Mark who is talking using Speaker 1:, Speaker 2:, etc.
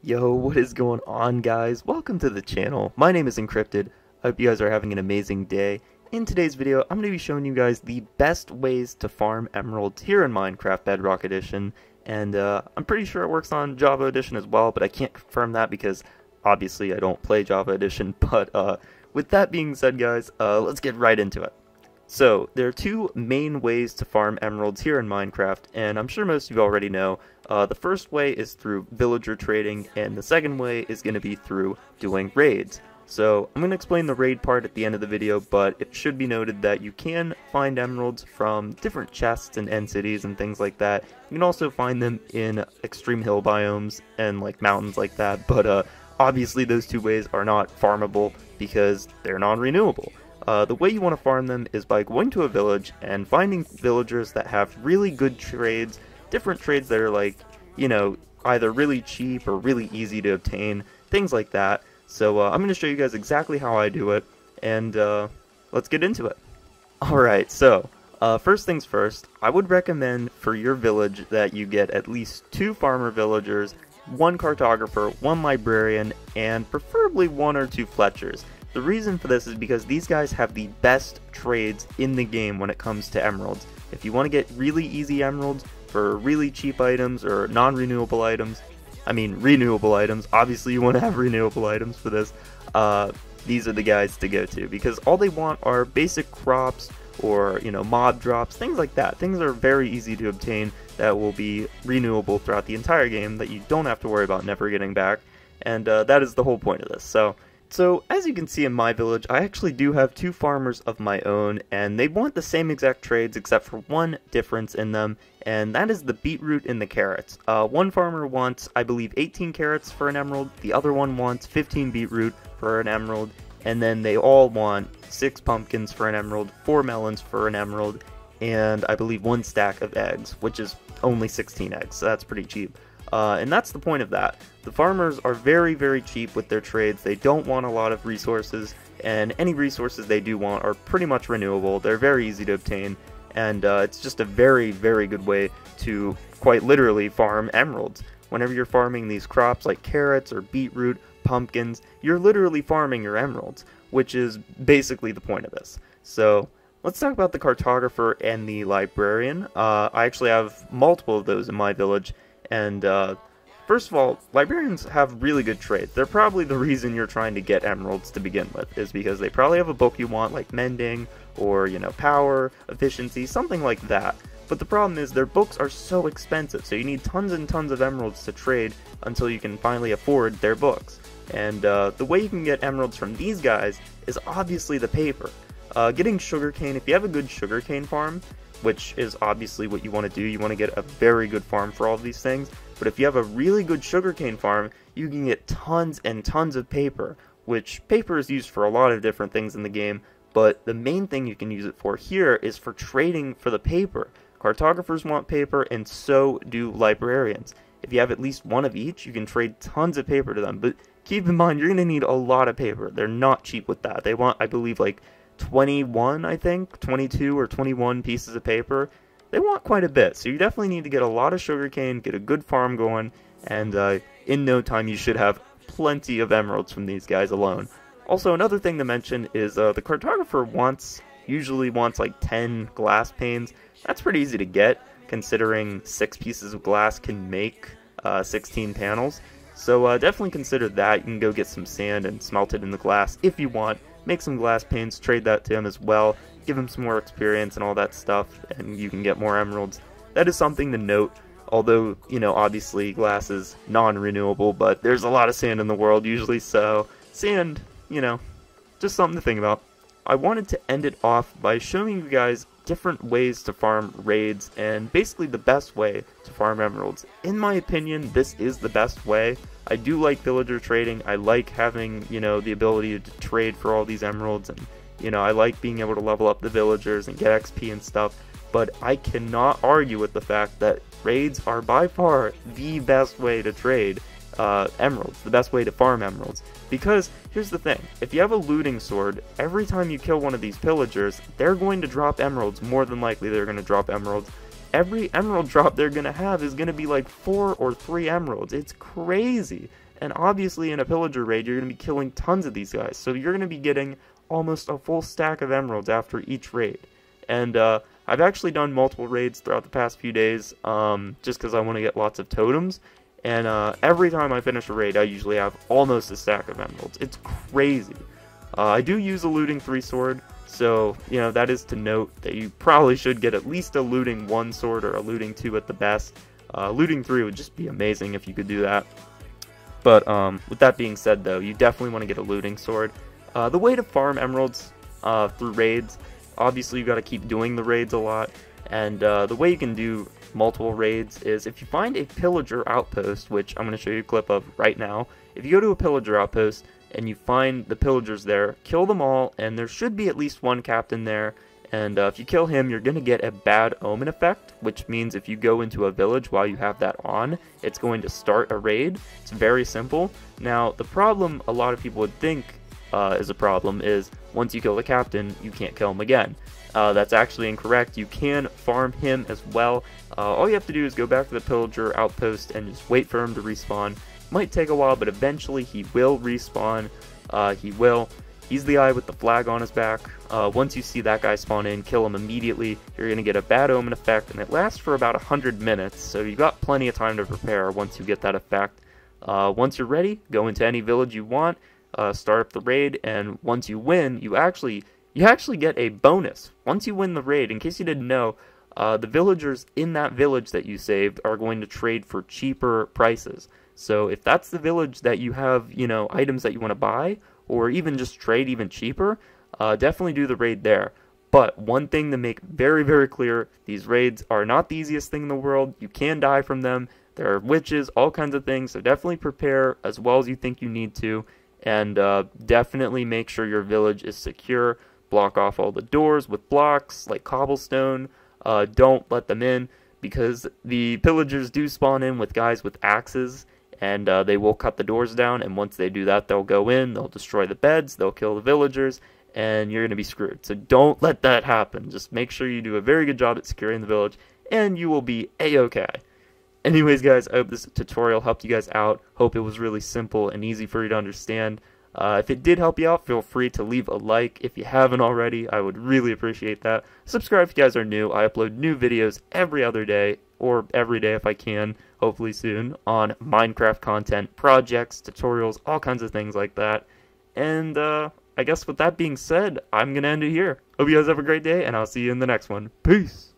Speaker 1: Yo, what is going on, guys? Welcome to the channel. My name is Encrypted. I hope you guys are having an amazing day. In today's video, I'm going to be showing you guys the best ways to farm emeralds here in Minecraft Bedrock Edition. And I'm pretty sure it works on Java Edition as well, but I can't confirm that because obviously I don't play Java Edition. But with that being said, guys, let's get right into it. So, there are two main ways to farm emeralds here in Minecraft, and I'm sure most of you already know. The first way is through villager trading, and the second way is going to be through doing raids. So, I'm going to explain the raid part at the end of the video, but it should be noted that you can find emeralds from different chests and end cities and things like that. You can also find them in extreme hill biomes and like mountains like that, but obviously those two ways are not farmable because they're non-renewable. The way you want to farm them is by going to a village and finding villagers that have really good trades, different trades that are like, you know, either really cheap or really easy to obtain, things like that. So I'm going to show you guys exactly how I do it, and let's get into it. Alright, so first things first, I would recommend for your village that you get at least 2 farmer villagers, 1 cartographer, 1 librarian, and preferably 1 or 2 fletchers. The reason for this is because these guys have the best trades in the game when it comes to emeralds. If you want to get really easy emeralds for really cheap items or non-renewable items, renewable items, obviously you want to have renewable items for this, these are the guys to go to, because all they want are basic crops or, you know, mob drops, things like that. Things are very easy to obtain that will be renewable throughout the entire game that you don't have to worry about never getting back, and that is the whole point of this. So, as you can see in my village, I actually do have 2 farmers of my own, and they want the same exact trades except for one difference in them, and that is the beetroot and the carrots. One farmer wants, I believe, 18 carrots for an emerald, the other one wants 15 beetroot for an emerald, and then they all want 6 pumpkins for an emerald, 4 melons for an emerald, and I believe 1 stack of eggs, which is only 16 eggs, so that's pretty cheap. And that's the point of that. The farmers are very, very cheap with their trades. They don't want a lot of resources, and any resources they do want are pretty much renewable. They're very easy to obtain, and it's just a very, very good way to quite literally farm emeralds. Whenever you're farming these crops like carrots or beetroot, pumpkins, you're literally farming your emeralds, which is basically the point of this. So, let's talk about the cartographer and the librarian. I actually have multiple of those in my village. And first of all, librarians have really good trades. They're probably the reason you're trying to get emeralds to begin with, is because they probably have a book you want, like mending, or, you know, power, efficiency, something like that. But the problem is their books are so expensive, so you need tons and tons of emeralds to trade until you can finally afford their books. And the way you can get emeralds from these guys is obviously the paper. Getting sugarcane, if you have a good sugarcane farm, which is obviously what you want to do. You want to get a very good farm for all of these things. But if you have a really good sugarcane farm, you can get tons and tons of paper, which paper is used for a lot of different things in the game, but the main thing you can use it for here is for trading for the paper. Cartographers want paper, and so do librarians. If you have at least 1 of each, you can trade tons of paper to them, but keep in mind, you're going to need a lot of paper. They're not cheap with that. They want, I believe, like 21, I think, 22 or 21 pieces of paper. They want quite a bit, so you definitely need to get a lot of sugarcane, get a good farm going, and in no time you should have plenty of emeralds from these guys alone. Also, another thing to mention is the cartographer usually wants like 10 glass panes. That's pretty easy to get, considering 6 pieces of glass can make 16 panels. So definitely consider that. You can go get some sand and smelt it in the glass if you want. Make some glass panes, trade that to him as well, give him some more experience and all that stuff, and you can get more emeralds. That is something to note, although, you know, obviously glass is non-renewable, but there's a lot of sand in the world usually, so sand, you know, just something to think about. I wanted to end it off by showing you guys different ways to farm raids, and basically the best way to farm emeralds. In my opinion, this is the best way. I do like villager trading. I like having, you know, the ability to trade for all these emeralds, and, you know, I like being able to level up the villagers and get XP and stuff, but I cannot argue with the fact that raids are by far the best way to trade emeralds, the best way to farm emeralds. Because, here's the thing, if you have a looting sword, every time you kill one of these pillagers, they're going to drop emeralds. More than likely they're going to drop emeralds. Every emerald drop they're going to have is going to be like 4 or 3 emeralds. It's crazy. And obviously in a pillager raid, you're going to be killing tons of these guys. So you're going to be getting almost a full stack of emeralds after each raid. And I've actually done multiple raids throughout the past few days, just because I want to get lots of totems. And every time I finish a raid, I usually have almost a stack of emeralds. It's crazy. I do use a looting 3 sword, so, you know, that is to note that you probably should get at least a looting 1 sword or a looting 2 at the best. Looting 3 would just be amazing if you could do that. But with that being said, though, you definitely want to get a looting sword. The way to farm emeralds through raids, obviously you got to keep doing the raids a lot. And the way you can do multiple raids is if you find a pillager outpost, which I'm going to show you a clip of right now. If you go to a pillager outpost and you find the pillagers there, kill them all, and there should be at least one captain there. And if you kill him, you're going to get a bad omen effect, which means if you go into a village while you have that on, it's going to start a raid. It's very simple. Now, the problem a lot of people would think is a problem is once you kill the captain, you can't kill him again. That's actually incorrect. You can farm him as well. All you have to do is go back to the pillager outpost and just wait for him to respawn. Might take a while, but eventually he will respawn. He will. He's the guy with the flag on his back. Once you see that guy spawn in, kill him immediately. You're going to get a bad omen effect, and it lasts for about 100 minutes, so you got plenty of time to prepare once you get that effect. Once you're ready, go into any village you want, start up the raid, and once you win, you actually get a bonus. Once you win the raid, in case you didn't know, the villagers in that village that you saved are going to trade for cheaper prices. So if that's the village that you have, you know, items that you want to buy, or even just trade even cheaper, definitely do the raid there. But one thing to make very, very clear, these raids are not the easiest thing in the world. You can die from them. There are witches, all kinds of things, so definitely prepare as well as you think you need to. And definitely make sure your village is secure. Block off all the doors with blocks like cobblestone. Don't let them in, because the pillagers do spawn in with guys with axes, and they will cut the doors down, and once they do that, they'll go in, they'll destroy the beds, they'll kill the villagers, and you're going to be screwed. So don't let that happen. Just make sure you do a very good job at securing the village, and you will be a-okay. Anyways, guys, I hope this tutorial helped you guys out. Hope it was really simple and easy for you to understand. If it did help you out, feel free to leave a like. If you haven't already, I would really appreciate that. Subscribe if you guys are new. I upload new videos every other day, or every day if I can, hopefully soon, on Minecraft content, projects, tutorials, all kinds of things like that. And I guess with that being said, I'm going to end it here. Hope you guys have a great day, and I'll see you in the next one. Peace!